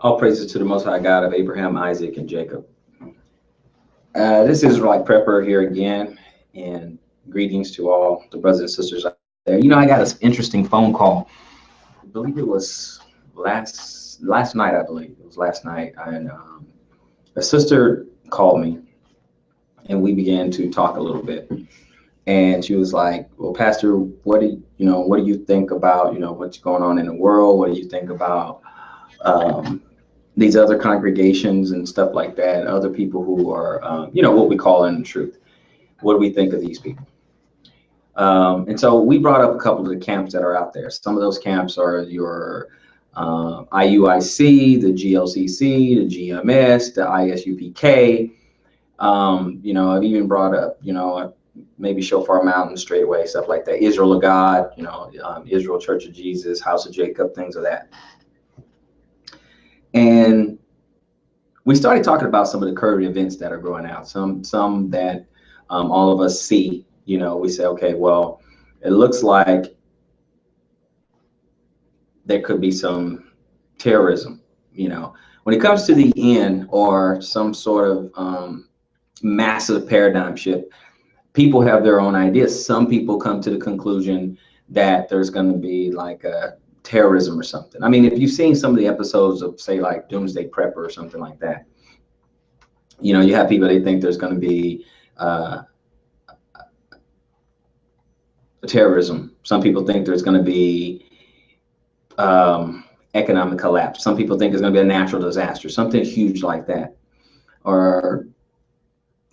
All praises to the Most High God of Abraham, Isaac, and Jacob. This is Israelite Prepper here again, and greetings to all the brothers and sisters out there. I got an interesting phone call. I believe it was last night. I believe it was last night, and a sister called me, and we began to talk a little bit. And she was like, "Well, Pastor, what do you think about what's going on in the world? What do you think about?" These other congregations and stuff like that, other people who are, what we call in the truth. What do we think of these people? And so we brought up a couple of the camps that are out there. Some of those camps are your IUIC, the GLCC, the GMS, the ISUPK. I've even brought up, maybe Shofar Mountain, Straightway, stuff like that. Israel of God, Israel Church of Jesus, House of Jacob, things of that. And we started talking about some of the current events that are growing out, some that all of us see. We say, okay, well, it looks like there could be some terrorism. When it comes to the end or some sort of massive paradigm shift, people have their own ideas. Some people come to the conclusion that there's going to be like a terrorism or something. I mean, if you've seen some of the episodes of, say, like Doomsday Prepper or something like that, you have people, they think there's going to be terrorism. Some people think there's going to be economic collapse. Some people think there's going to be a natural disaster, something huge like that, or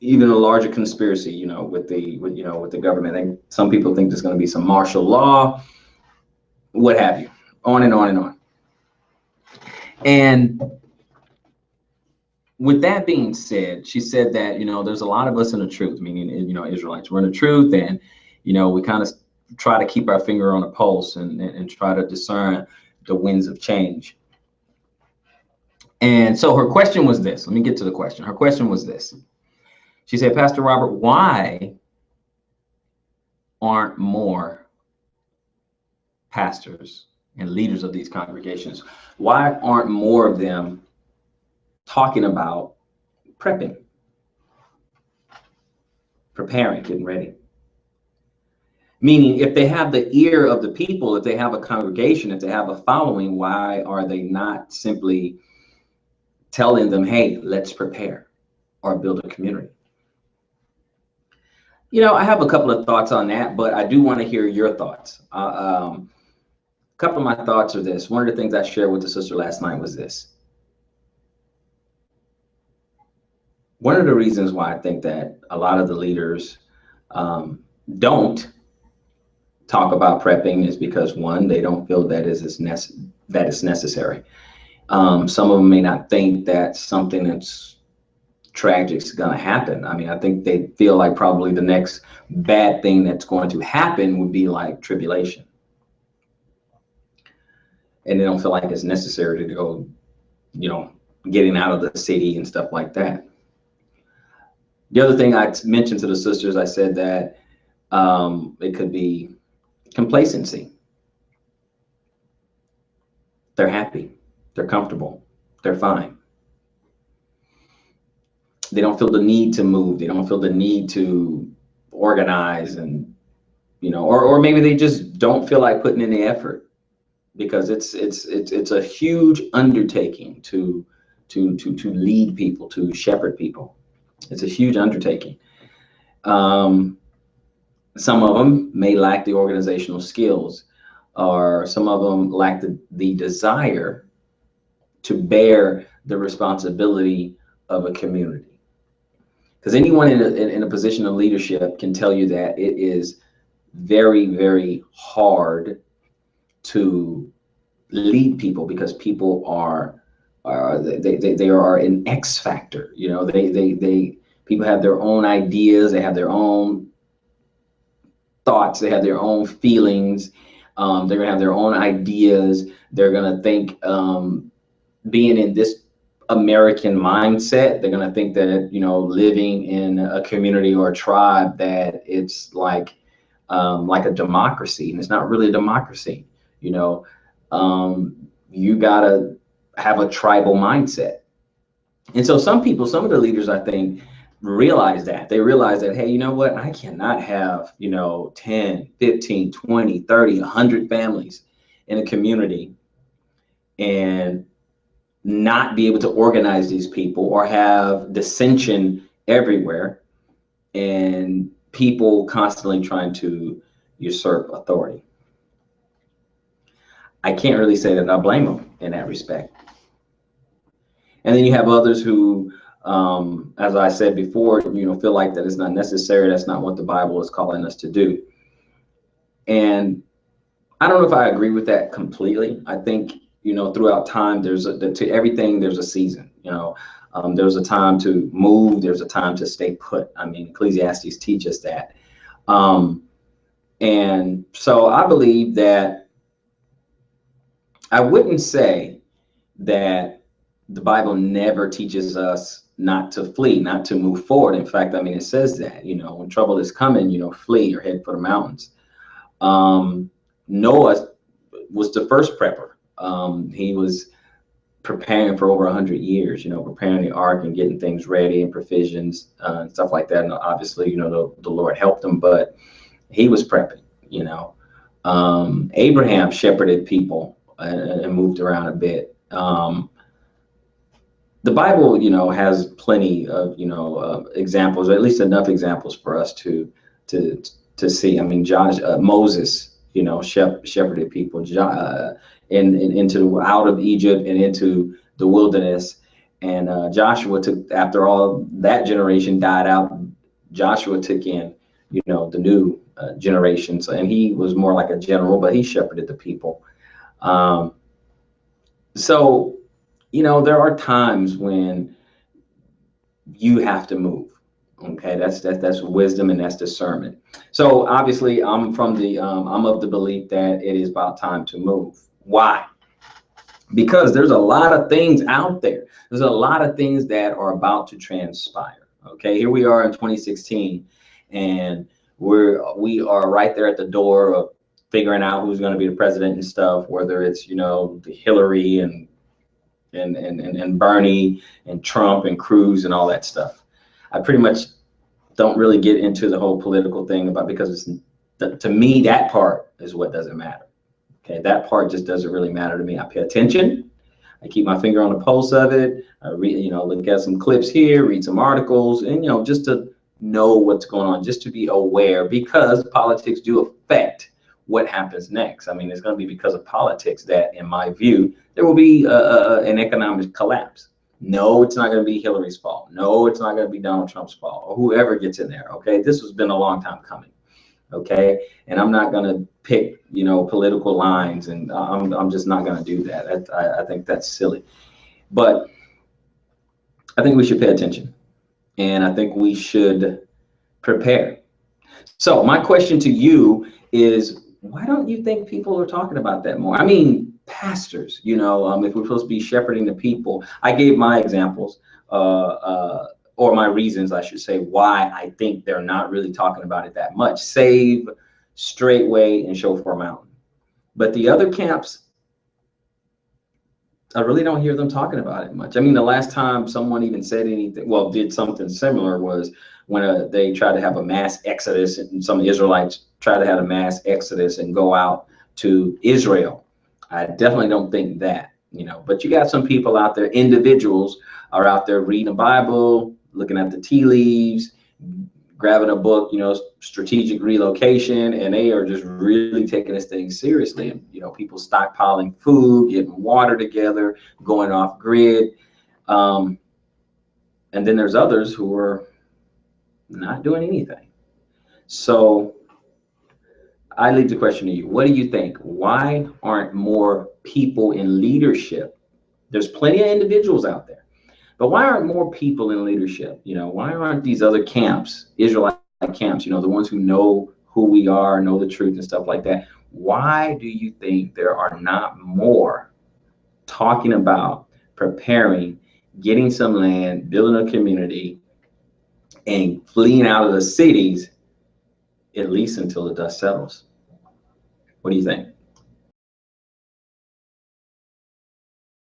even a larger conspiracy, with the government. Some people think there's going to be some martial law, what have you, on and on and on. And with that being said, she said that, there's a lot of us in the truth, meaning, Israelites. We're in the truth, and, we kind of try to keep our finger on the pulse and try to discern the winds of change. And so her question was this. Let me get to the question. Her question was this. She said, Pastor Robert, why aren't more pastors and leaders of these congregations, why aren't more of them talking about prepping, preparing, getting ready? Meaning, if they have the ear of the people, if they have a congregation, if they have a following, why are they not simply telling them, hey, let's prepare or build a community? I have a couple of thoughts on that, but I do want to hear your thoughts. A couple of my thoughts are this. One of the things I shared with the sister last night was this. One of the reasons why I think that a lot of the leaders don't talk about prepping is because, one, they don't feel that it's necessary. Some of them may not think that something that's tragic is going to happen. I mean, I think they feel like probably the next bad thing that's going to happen would be like tribulation. And they don't feel like it's necessary to go, getting out of the city and stuff like that. The other thing I mentioned to the sisters, I said that it could be complacency. They're happy. They're comfortable. They're fine. They don't feel the need to move. They don't feel the need to organize, and or maybe they just don't feel like putting in the effort, because it's a huge undertaking to lead people, to shepherd people. It's a huge undertaking. Some of them may lack the organizational skills, or some of them lack the desire to bear the responsibility of a community. Because anyone in a position of leadership can tell you that it is very, very hard to lead people, because people are an X factor. People have their own ideas, they have their own thoughts, they have their own feelings. They're gonna have their own ideas. They're gonna think, being in this American mindset, they're going to think that, living in a community or a tribe, that it's like a democracy, and it's not really a democracy. You gotta have a tribal mindset. And so some people, some of the leaders, I think, realize that. They realize that, hey, you know what? I cannot have, 10, 15, 20, 30, 100 families in a community and not be able to organize these people, or have dissension everywhere and people constantly trying to usurp authority. I can't really say that I blame them in that respect. And then you have others who, as I said before, feel like that it's not necessary. That's not what the Bible is calling us to do. And I don't know if I agree with that completely. I think, throughout time, to everything, there's a season. There's a time to move. There's a time to stay put. I mean, Ecclesiastes teaches that. And so I believe that I wouldn't say that the Bible never teaches us not to flee, not to move forward. In fact, I mean, it says that, when trouble is coming, flee or head for the mountains. Noah was the first prepper. He was preparing for over 100 years, preparing the ark and getting things ready and provisions and stuff like that. And obviously, the Lord helped him, but he was prepping, Abraham shepherded people and moved around a bit. The Bible, has plenty of, examples, or at least enough examples for us to see. I mean, Moses, shepherded people into out of Egypt and into the wilderness. And Joshua took, after all that generation died out, Joshua took in, the new generation. So, and he was more like a general, but he shepherded the people. So, there are times when you have to move. Okay, that's wisdom and that's discernment. So obviously, I'm of the belief that it is about time to move. Why? Because there's a lot of things out there. There's a lot of things that are about to transpire. Okay, here we are in 2016, and we are right there at the door of figuring out who's going to be the president and stuff. Whether it's the Hillary and Bernie and Trump and Cruz and all that stuff. I pretty much don't really get into the whole political thing because to me, that part is what doesn't matter. Okay, that part just doesn't really matter to me. I pay attention. I keep my finger on the pulse of it. I read, look at some clips here, read some articles, and just to know what's going on, just to be aware, because politics do affect what happens next. I mean, it's going to be because of politics that, in my view, there will be an economic collapse. No, it's not going to be Hillary's fault. No, it's not going to be Donald Trump's fault, or whoever gets in there. Okay, this has been a long time coming. Okay, and I'm not going to pick political lines, and I'm just not going to do that. I think that's silly. But I think we should pay attention, and I think we should prepare. So my question to you is, why don't you think people are talking about that more? I mean, pastors, if we're supposed to be shepherding the people. I gave my examples, or my reasons, I should say, why I think they're not really talking about it that much. Save, straightway, and show for a mountain. But the other camps, I really don't hear them talking about it much. I mean, the last time someone even said anything, well, did something similar, was when they tried to have a mass exodus, and some Israelites tried to have a mass exodus and go out to Israel. I definitely don't think that, but you got some people out there, individuals are out there reading the Bible, looking at the tea leaves, grabbing a book, strategic relocation, and they are just really taking this thing seriously. And, people stockpiling food, getting water together, going off grid. And then there's others who are not doing anything. So I leave the question to you. What do you think? Why aren't more people in leadership? There's plenty of individuals out there, but why aren't more people in leadership? Why aren't these other camps, Israelite camps, the ones who know who we are, know the truth and stuff like that? Why do you think there are not more talking about preparing, getting some land, building a community, and fleeing out of the cities, at least until the dust settles? What do you think?